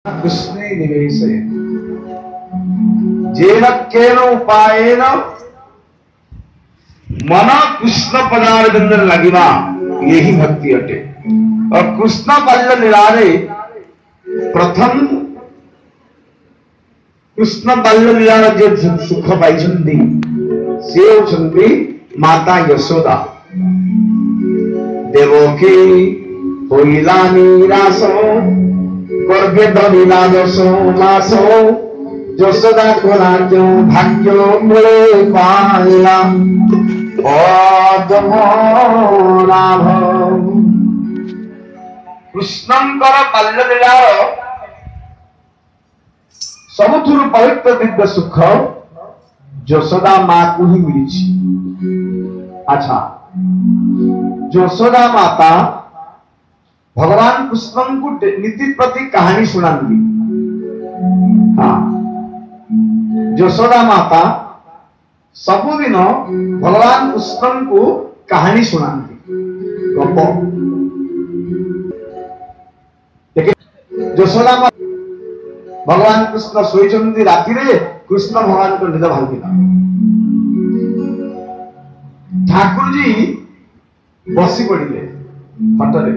कृष्णे निवेशय जेन केन उपायेन मन कृष्ण पदार्थ लगिवा यही भक्ति अटे। और कृष्ण बाल्य लीलारे प्रथम कृष्ण बाल्य लीलार जे सुख पाई से होती माता यशोदा। देवकी होइला निराशो गर्भे धरिला दशो मासो यशोदा को राज्य भाग्य मिले पाइला कृष्णंकर बाल्य लीलार सबुठुरु पवित्र दिव्य सुख यशोदा मां को ही मिली। अच्छा, यशोदा माता भगवान कृष्ण को नीति प्रति कहानी सुनाती। हाँ, यशोदा माता सबुदिन भगवान कृष्ण को कहानी सुनाती गप। यशोदा माता भगवान कृष्ण शोई राति कृष्ण भगवान को निद भांगा। ठाकुर जी बसी पड़े पटरे।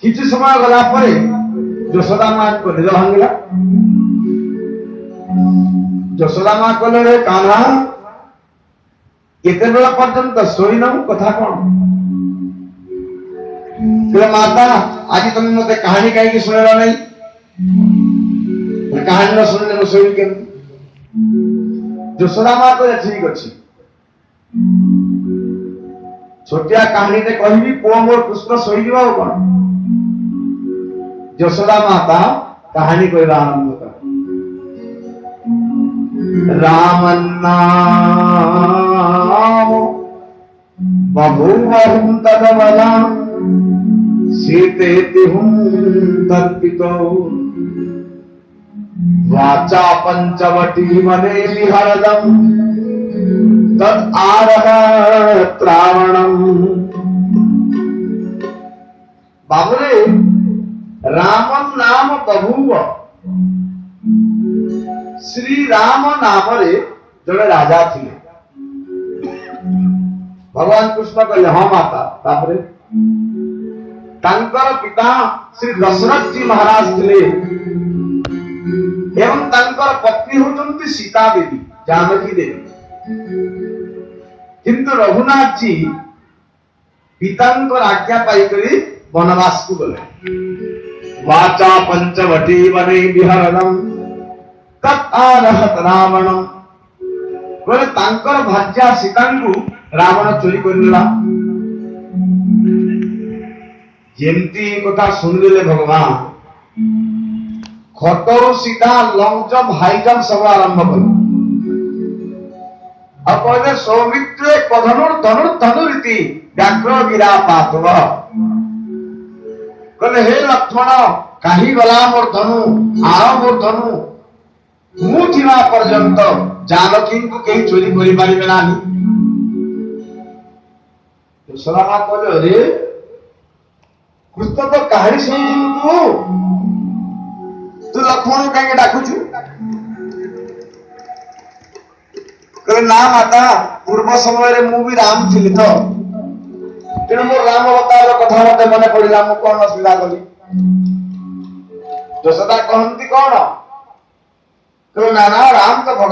किसी समय गला पर यशोदा मां को निद भांगा। यशोदा मां कहले कान्हा केते बेला पर्यंत सोई न कथा कौन माता आज तुम मत कहानी कहीं सुनेला नहीं कहानी न सुनले न सोई के। यशोदा मां कहले ठीक अच्छी छोटिया कहानी ते कहबी पुओ मोर कृष्ण सोई दिबा कोन। यशोदा माता कहानी कहला आरंभ कर। राम नाम बभूवहुं तदबला सीतेति हुं तद्वितो वाचा पंचवटी वने विहरदम् तद आरहत रावणम्। बाबुरे राम नाम बभूव श्री राम नाम रे जड़े राजा थे। भगवान कृष्ण कहले हाँ माता। तापरे तांकर पिता श्री दशरथ जी महाराज थे एवं तांकर पत्नी होचंती सीता देवी जानकी देवी। किंतु रघुनाथ जी पितांकर आज्ञा पाई करी वनवास को गले। वाचा पंचवटी वने विहरणम तत् आरहत रावणम। बोले तांकर भाज्या सीता को रावण चोरी करला। जेमती कथा सुनले भगवान खटरू सीधा लंग जंप हाई जंप सब आरंभ कर। अब कहले सौमित्रे धनुर्धनुरीति व्याघ्र गिरा पातव। कहले हे लक्ष्मण कहीं गला मोर धनु आर मोर धनु मु थिबा पर्यंत जानकी को कहीं चोरी करि पारिबे नाही। यशोदा मां कहले अरे कृष्ण तो कहानी सुनु तू लक्ष्मण कहीं डाकुछु। कहले ना माता पूर्व समय मु भी राम थिली तो तेणु मोर राम अवतार कथा मते मने पड़िला मु कोन असुविधा कली। यशोदा कहंती कौन कहले ना ना राम तो भगवान